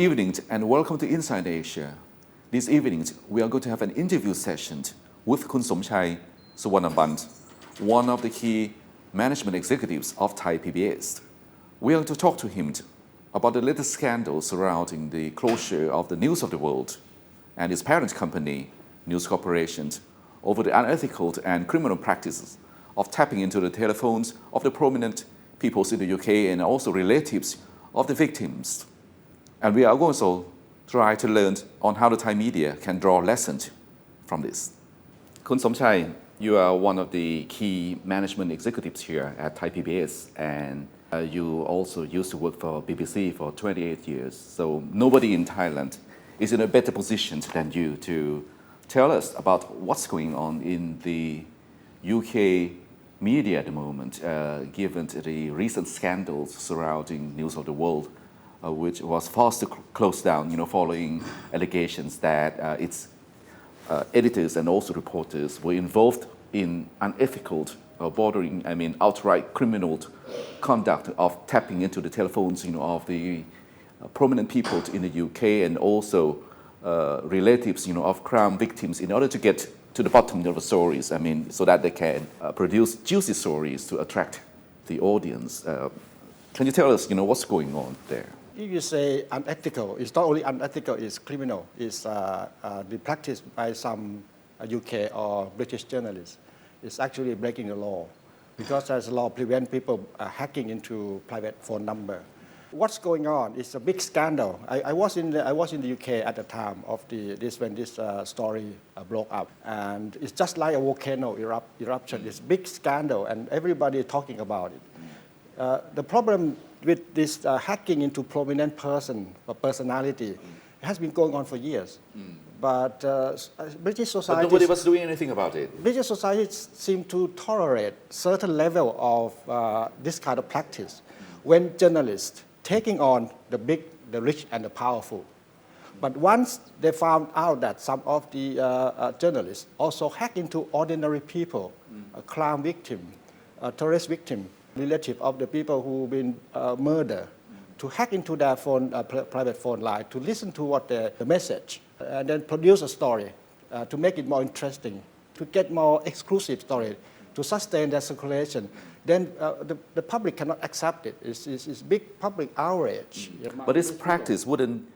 evening and welcome to Inside Asia. This evening, we are going to have an interview session with Khun Somchai Suvarnabhand, one of the key management executives of Thai PBS. We are going to talk to him about the latest scandal surrounding the closure of the News of the World and its parent company, News Corporation, over the unethical and criminal practices of tapping into the telephones of the prominent peoples in the UK and also relatives of the victims. And we are also try to learn on how the Thai media can draw lessons from this. Khun Somchai, you are one of the key management executives here at Thai PBS, and you also used to work for BBC for 28 years. So nobody in Thailand is in a better position than you to tell us about what's going on in the UK media at the moment, given the recent scandals surrounding News of the World, which was forced to close down, following allegations that its editors and also reporters were involved in unethical, outright criminal conduct of tapping into the telephones, of the prominent people in the UK and also relatives, of crime victims in order to get to the bottom of the stories, so that they can produce juicy stories to attract the audience. Can you tell us, what's going on there? If you say unethical, it's not only unethical, it's criminal. It's the practice by some UK or British journalists. It's actually breaking the law because there's a law prevent people hacking into private phone number. What's going on? It's a big scandal. I was in the UK at the time of when this story broke up, and it's just like a volcano eruption. It's a big scandal, and everybody is talking about it. The problem with this hacking into prominent personality has been going on for years. But British society... But nobody was doing anything about it. British society seem to tolerate certain level of this kind of practice when journalists taking on the rich and the powerful. But once they found out that some of the journalists also hack into ordinary people, a crime victim, a terrorist victim, relative of the people who've been murdered, to hack into their phone, private phone line, to listen to what the message, and then produce a story to make it more interesting, to get more exclusive story, to sustain their circulation. Then the public cannot accept it. It's big public outrage. But this practice wouldn't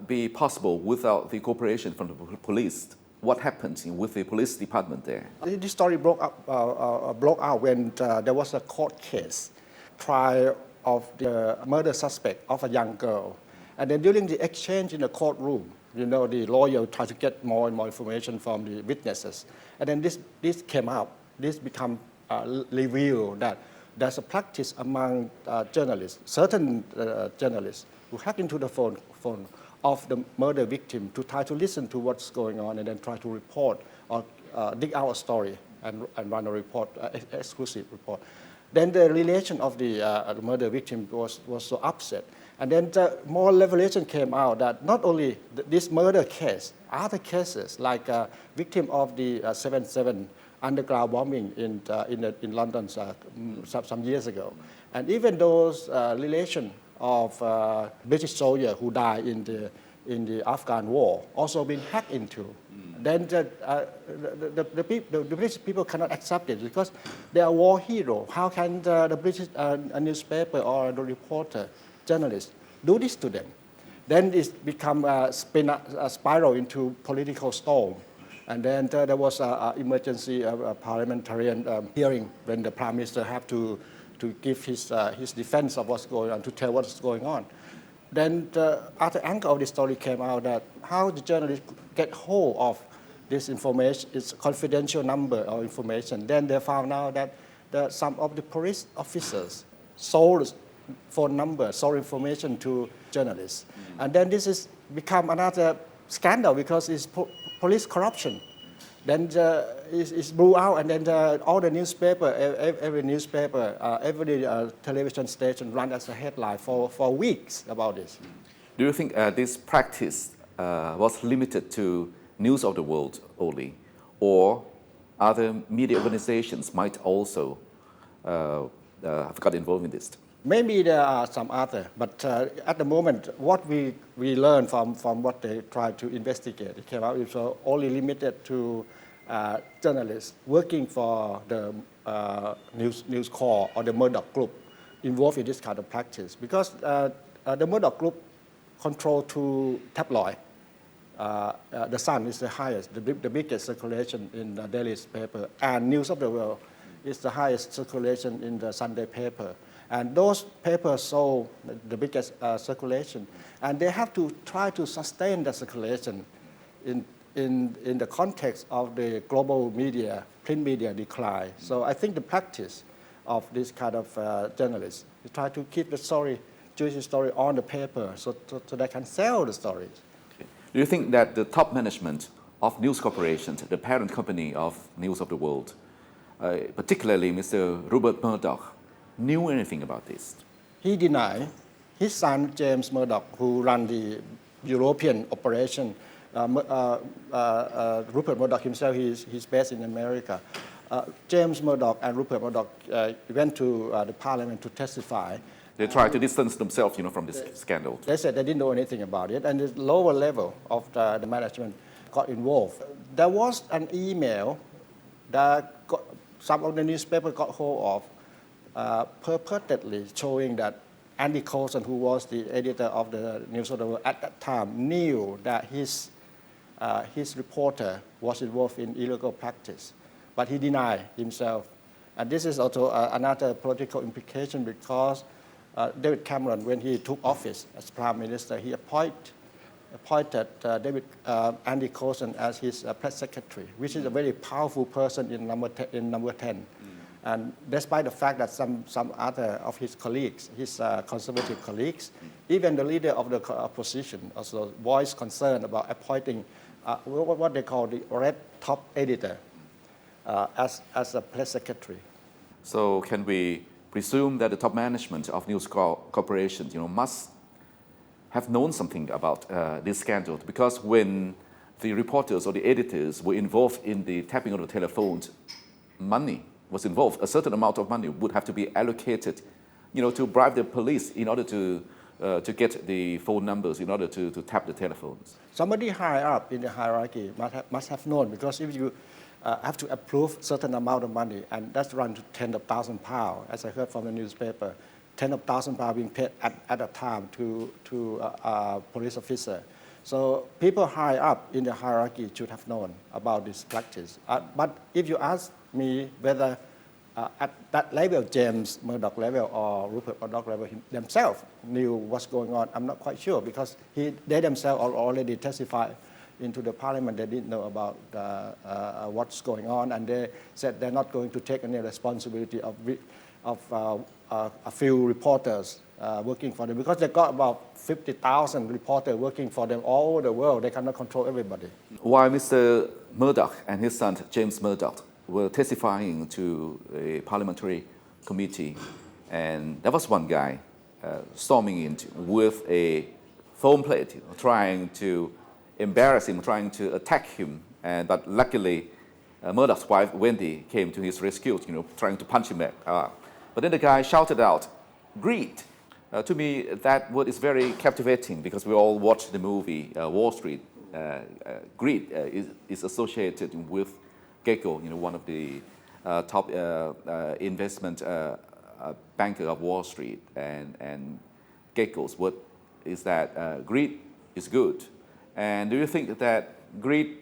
be possible without the cooperation from the police. What happened with the police department there? This story broke out when there was a court case, trial of the murder suspect of a young girl. And then during the exchange in the courtroom, the lawyer tried to get more and more information from the witnesses. And then this came out. This became revealed that there's a practice among journalists, certain journalists, who hack into the phone of the murder victim to try to listen to what's going on and then try to report or dig out a story and run a report, exclusive report. Then the relation of the murder victim was so upset. And then more revelation came out that not only this murder case, other cases like victim of the 7/7 underground bombing in London some years ago, and even those relation of British soldier who died in the Afghan war also been hacked into. Then the British people cannot accept it because they are war hero. How can the British newspaper or the reporter, journalist, do this to them? Then it's become a spiral into political storm. And then there was an emergency parliamentarian hearing when the Prime Minister had to give his defense of what's going on, to tell what's going on. Then the other angle of the story came out that how the journalists get hold of this information, it's confidential number or information. Then they found out that some of the police officers sold phone number, sold information to journalists. And then this has become another scandal because it's police corruption. Then it's blew out, and then all the newspaper, every newspaper, every television station ran as a headline for weeks about this. Do you think this practice was limited to News of the World only, or other media organizations might also have got involved in this? Maybe there are some other, but at the moment, what we learned from what they tried to investigate, it came out it was only limited to journalists working for the News Corp or the Murdoch Group involved in this kind of practice. Because the Murdoch Group control two tabloids. The Sun is the highest, the biggest circulation in the daily paper, and News of the World is the highest circulation in the Sunday paper. And those papers saw the biggest circulation, and they have to try to sustain the circulation in the context of the global media, print media decline. So I think the practice of this kind of journalists is try to keep the story, Jewish story on the paper so they can sell the stories. Do you think that the top management of News Corporation, the parent company of News of the World, particularly Mr. Rupert Murdoch, knew anything about this? He denied. His son, James Murdoch, who ran the European operation, Rupert Murdoch himself, he's based in America. James Murdoch and Rupert Murdoch went to the parliament to testify. They tried to distance themselves, from this scandal. They said they didn't know anything about it, and the lower level of the management got involved. There was an email that some of the newspapers got hold of, purportedly showing that Andy Coulson, who was the editor of the News of the World at that time, knew that his reporter was involved in illegal practice, but he denied himself. And this is also another political implication because David Cameron, when he took office as Prime Minister, he appointed Andy Coulson as his press secretary, which is a very powerful person in number 10. And despite the fact that some other of his colleagues, his conservative colleagues, even the leader of the opposition also voiced concern about appointing what they call the red top editor as a press secretary. So can we presume that the top management of News Corporation, must have known something about this scandal? Because when the reporters or the editors were involved in the tapping of the telephones, money was involved. A certain amount of money would have to be allocated, to bribe the police in order to get the phone numbers, in order to tap the telephones. Somebody high up in the hierarchy must have known, because if you have to approve certain amount of money, and that's run to tens of thousands of pounds, as I heard from the newspaper, tens of thousands of pounds being paid at a time to a police officer. So people high up in the hierarchy should have known about this practice. But if you ask me whether at that level, James Murdoch level or Rupert Murdoch level themselves knew what's going on, I'm not quite sure, because they themselves already testified into the parliament. They didn't know about what's going on, and they said they're not going to take any responsibility of a few reporters working for them, because they got about 50,000 reporters working for them all over the world. They cannot control everybody. While Mr. Murdoch and his son, James Murdoch, were testifying to a parliamentary committee, and there was one guy storming in with a foam plate, trying to embarrass him, trying to attack him. But luckily, Murdoch's wife, Wendy, came to his rescue, trying to punch him back. But then the guy shouted out, "Greed." To me, that word is very captivating, because we all watched the movie Wall Street. Greed is associated with Gecko, one of the top investment banker of Wall Street. And Gecko's word is that greed is good. And do you think that greed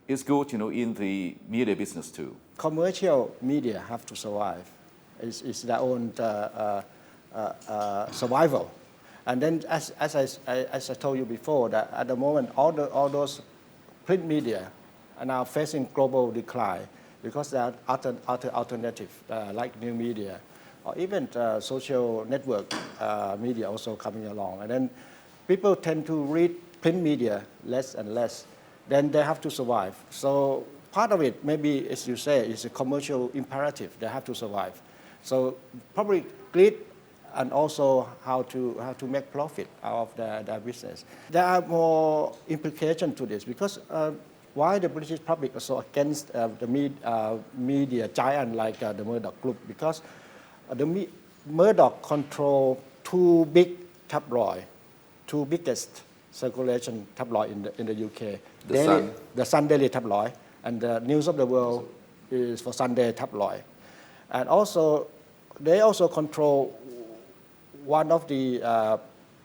is good, in the media business too? Commercial media have to survive. It's their own survival. And then, as I told you before, that at the moment, all those print media are now facing global decline, because there are other alternatives like new media, or even social network media also coming along. And then people tend to read print media less and less. Then they have to survive. So part of it, maybe, as you say, is a commercial imperative. They have to survive. So probably greed, and also how to make profit out of their business. There are more implications to this, because why the British public are so against the media giant like the Murdoch Group? Because Murdoch control two big tabloid, two biggest circulation tabloid in the UK. The Sun. The Sun Daily tabloid, and the News of the World is for Sunday tabloid. And also, they also control one of the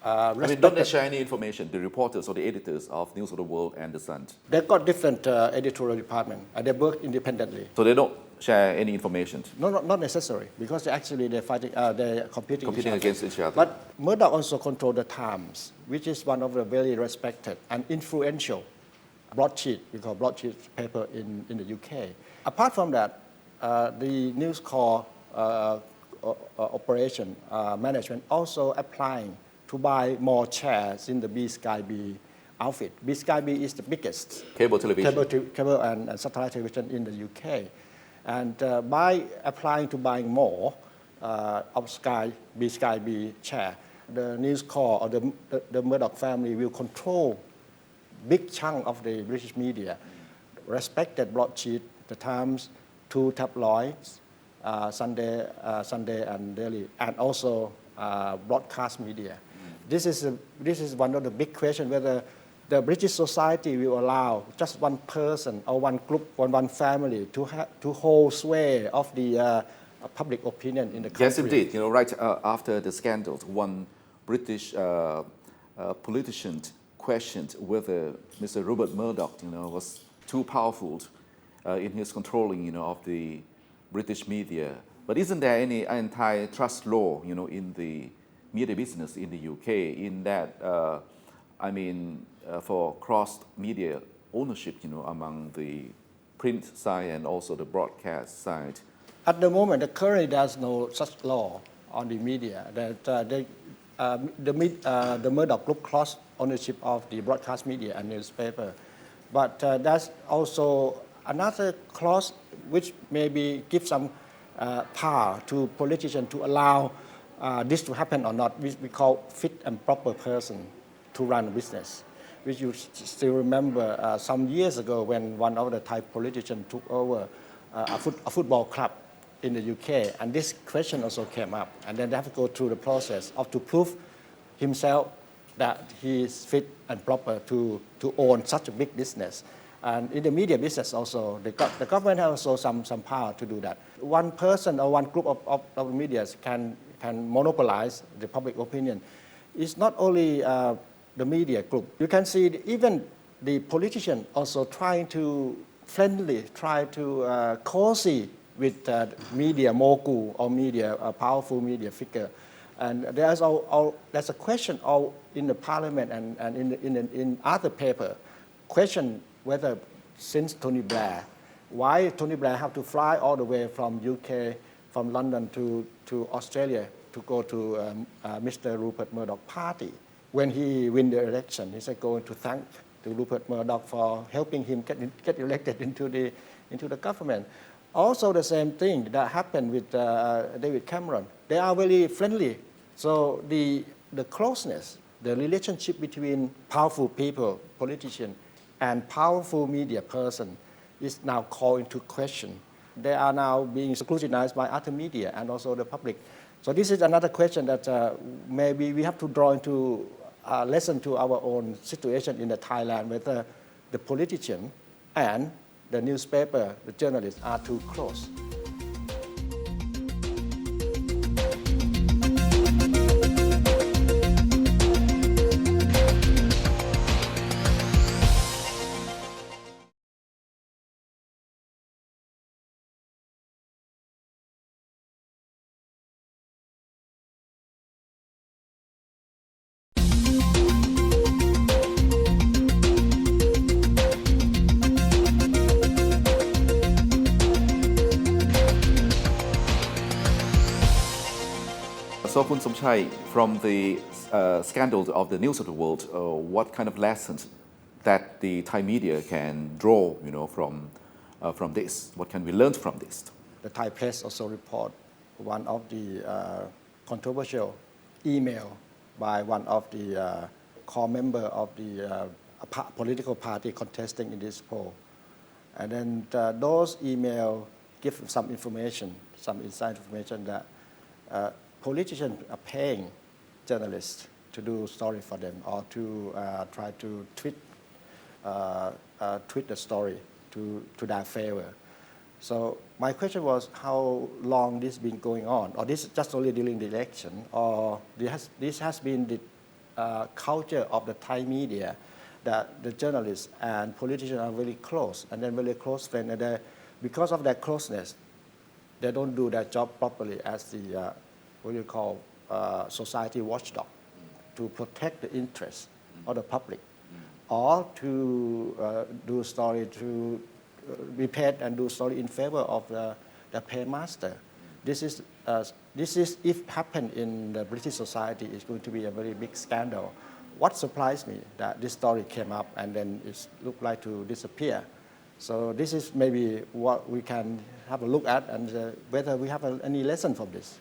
don't they share any information, the reporters or the editors of News of the World and The Sun? They've got different editorial department, and they work independently. So they don't share any information? No, not necessary, because they're fighting, they're competing Against each other. But Murdoch also controls the Times, which is one of the very respected and influential broadsheet, we call broadsheet paper in the UK. Apart from that, the News Corp operation management also applying to buy more shares in the BSkyB outfit. BSkyB is the biggest Cable television. cable and satellite television in the UK. And by applying to buying more of BSkyB share, the News Corp or the Murdoch family will control big chunk of the British media, respected broadsheet, the Times, two tabloids, Sunday and Daily, and also broadcast media. This is one of the big questions, whether the British society will allow just one person or one group or one family to hold sway of the public opinion in the country. Yes, indeed. Right after the scandals, one British politician questioned whether Mr. Rupert Murdoch, was too powerful in his controlling, of the British media. But isn't there any antitrust law, in the media business in the UK, in that, for cross-media ownership, among the print side and also the broadcast side? At the moment, currently there's no such law on the media. That the Murdoch Group cross ownership of the broadcast media and newspaper. But there's also another clause which maybe gives some power to politicians to allow this to happen or not, which we call fit and proper person to run a business. Which you still remember some years ago when one of the Thai politicians took over a football club in the UK, and this question also came up, and then they have to go through the process of to prove himself that he is fit and proper to own such a big business. And in the media business also, the government has also some power to do that. One person or one group of the media can monopolize the public opinion. It's not only the media group. You can see even the politician also trying to cozy with media mogul or powerful media figure. And there's a question in the parliament and in other paper, question whether since Tony Blair, why Tony Blair have to fly all the way from UK, from London to Australia to go to Mr. Rupert Murdoch party. When he win the election, he said going to thank to Rupert Murdoch for helping him get elected into the government. Also the same thing that happened with David Cameron. They are very friendly. So the closeness, the relationship between powerful people, politicians, and powerful media person is now called into question. They are now being scrutinized by other media and also the public. So this is another question that maybe we have to draw into lesson to our own situation in Thailand, whether the politician and the newspaper, the journalists are too close. So, Khun Somchai, from the scandals of the News of the World, what kind of lessons that the Thai media can draw, from this? What can we learn from this? The Thai press also report one of the controversial email by one of the core member of the political party contesting in this poll. And then those emails give some information, some inside information that politicians are paying journalists to do story for them or to try to tweet the story to their favor. So my question was how long this been going on, or this is just only during the election, or this has been the culture of the Thai media that the journalists and politicians are very close, and then very close friends, and because of that closeness, they don't do their job properly as the what you call society watchdog to protect the interests of the public, or to do a story to be paid and do story in favor of the paymaster. This is if happen in the British society, it's going to be a very big scandal. What surprised me that this story came up and then it looked like to disappear. So this is maybe what we can have a look at and whether we have any lesson from this.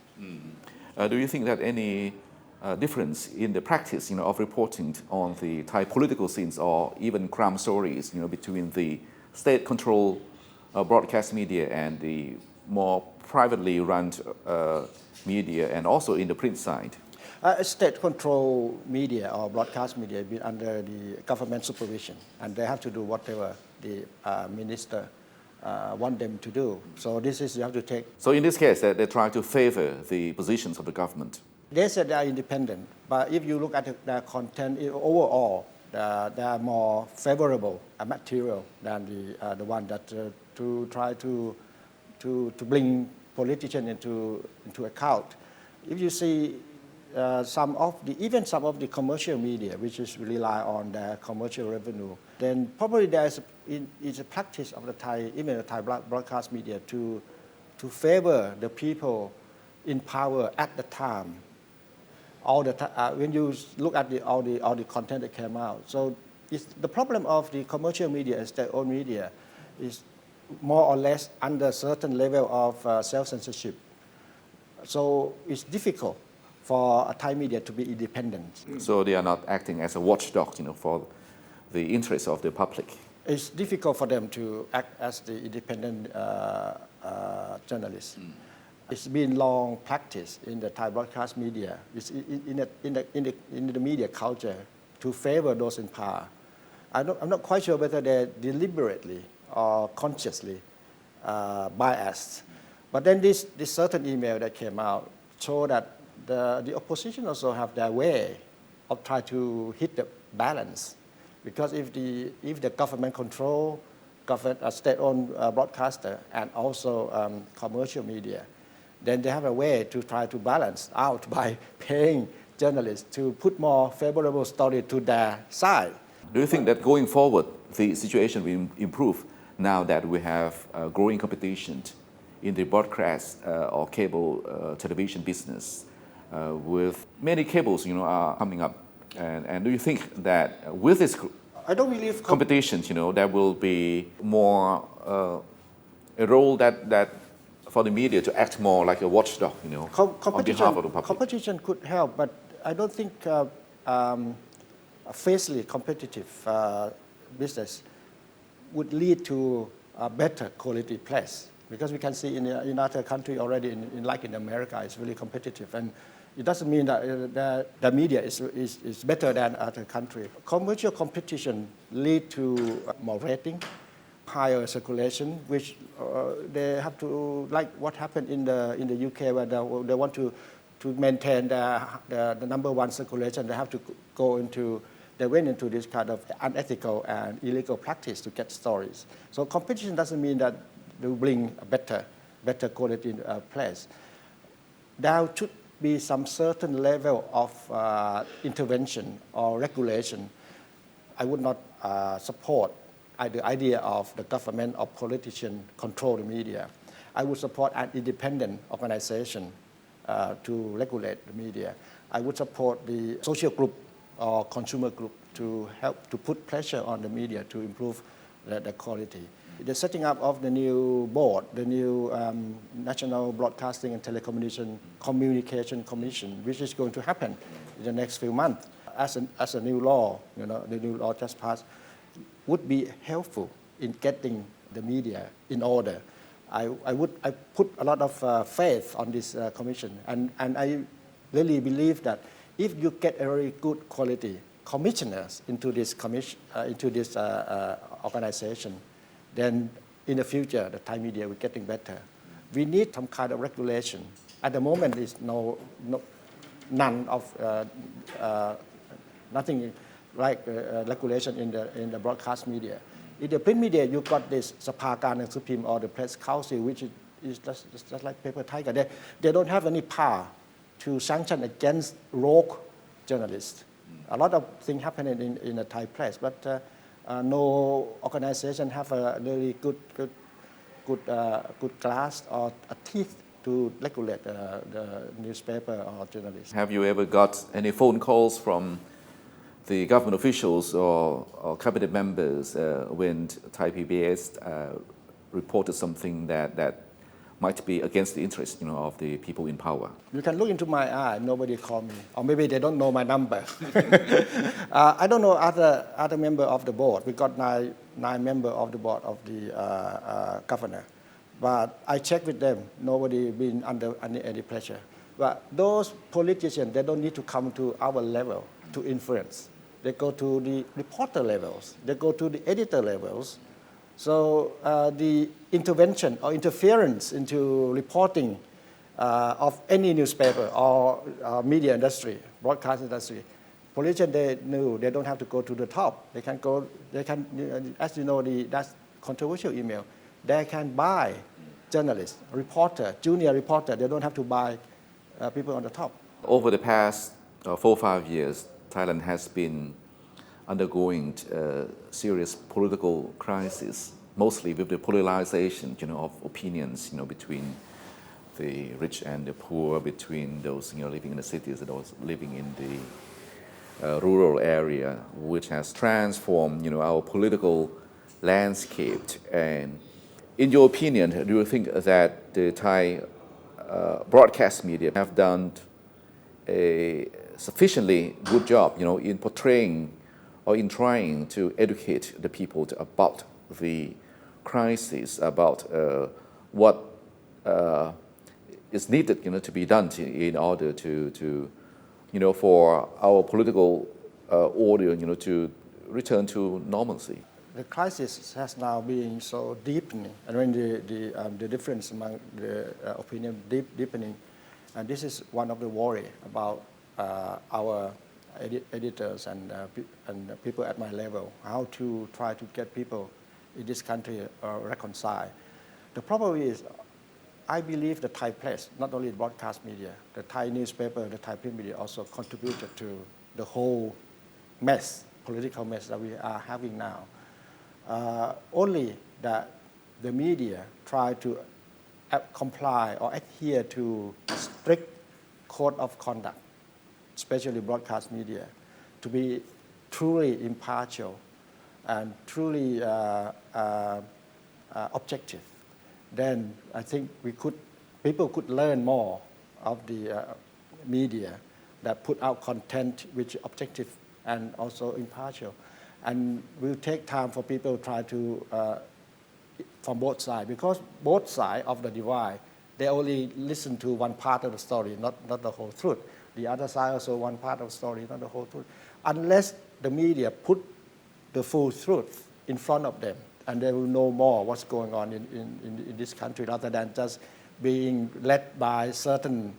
Do you think that any difference in the practice, of reporting on the Thai political scenes or even crime stories, between the state-controlled broadcast media and the more privately run media, and also in the print side? State-controlled media or broadcast media have been under the government supervision, and they have to do whatever the minister want them to do. So this is you have to take. So in this case, they try to favor the positions of the government. They said they are independent, but if you look at their content overall, they are more favorable material than the one that to try to bring politicians into account. If you see some of the commercial media, which is rely on their commercial revenue, then probably there is a practice of the Thai, even the Thai broadcast media, to favor the people in power at the time. When you look at all the content that came out, so the problem of the commercial media and state-owned media is more or less under a certain level of self-censorship. So it's difficult for a Thai media to be independent. So they are not acting as a watchdog, for the interests of the public. It's difficult for them to act as the independent journalists. It's been long practice in the Thai broadcast media, it's in the media culture, to favor those in power. I'm not quite sure whether they're deliberately or consciously biased. But then this certain email that came out showed that the opposition also have their way of trying to hit the balance. Because if the government control, state-owned broadcaster and also commercial media, then they have a way to try to balance out by paying journalists to put more favorable story to their side. Do you think that going forward, the situation will improve now that we have growing competition in the broadcast or cable television business, with many cables, are coming up? And do you think that with this I don't believe competition, there will be more a role that for the media to act more like a watchdog, on behalf of the public? Competition could help, but I don't think a fiercely competitive business would lead to a better quality place. Because we can see in other countries already, like in America, it's really competitive. And it doesn't mean that the media is better than other countries. Commercial competition lead to more rating, higher circulation, which they have to, like what happened in the UK, where they want to maintain the number one circulation. They have to they went into this kind of unethical and illegal practice to get stories. So competition doesn't mean that they will bring a better quality place. There should be some certain level of intervention or regulation. I would not support the idea of the government or politician control the media. I would support an independent organization to regulate the media. I would support the social group or consumer group to help to put pressure on the media to improve the quality. The setting up of the new board, the new National Broadcasting and Telecommunication Commission, which is going to happen in the next few months, as a new law, the new law just passed, would be helpful in getting the media in order. I put a lot of faith on this commission, and I really believe that if you get a very good quality commissioners into this organization, then in the future the Thai media will getting better. We need some kind of regulation. At the moment, there's none of nothing like regulation in the broadcast media. In the print media, you got this Sapakan and Supreme or the Press Council, which is just like Paper Tiger. They don't have any power to sanction against rogue journalists. A lot of things happening in the Thai press, but no organization have a really good glass or a teeth to regulate the newspaper or journalists. Have you ever got any phone calls from the government officials or cabinet members when Thai PBS reported something that might be against the interest, of the people in power? You can look into my eye. Nobody called me, or maybe they don't know my number. I don't know other member of the board. We got nine member of the board of the governor, but I checked with them. Nobody been under any pressure. But those politicians, they don't need to come to our level to influence. They go to the reporter levels. They go to the editor levels. So the intervention or interference into reporting of any newspaper or media industry, broadcast industry, politicians, they knew they don't have to go to the top. They can, as you know, that's controversial email. They can buy journalists, reporter, junior reporter. They don't have to buy people on the top. Over the past 4 or 5 years, Thailand has been undergoing serious political crisis, mostly with the polarization, of opinions, between the rich and the poor, between those, living in the cities and those living in the rural area, which has transformed, our political landscape. And in your opinion, do you think that the Thai broadcast media have done a sufficiently good job, in portraying or in trying to educate the people about the crisis, about what is needed, to be done in order to for our political order, to return to normalcy? The crisis has now been so deepening, and when the difference among the opinion deepening, and this is one of the worry about our editors and people at my level, how to try to get people in this country reconcile. The problem is, I believe the Thai press, not only the broadcast media, the Thai newspaper, the Thai print media also contributed to the whole mess, political mess that we are having now. Only that the media try to comply or adhere to strict code of conduct, especially broadcast media, to be truly impartial and truly objective. Then I think people could learn more of the media that put out content which is objective and also impartial. And will take time for people to try to, from both sides, because both sides of the divide, they only listen to one part of the story, not the whole truth. The other side also one part of the story, not the whole truth. Unless the media put the full truth in front of them, and they will know more what's going on in this country, rather than just being led by certain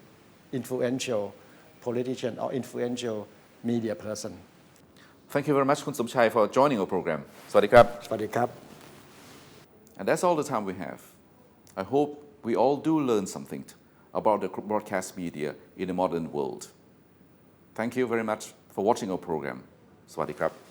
influential politician or influential media person. Thank you very much, Kun Somchai, for joining our program. สวัสดีครับ สวัสดีครับ And that's all the time we have. I hope we all do learn something about the broadcast media in the modern world. Thank you very much for watching our program. สวัสดีครับ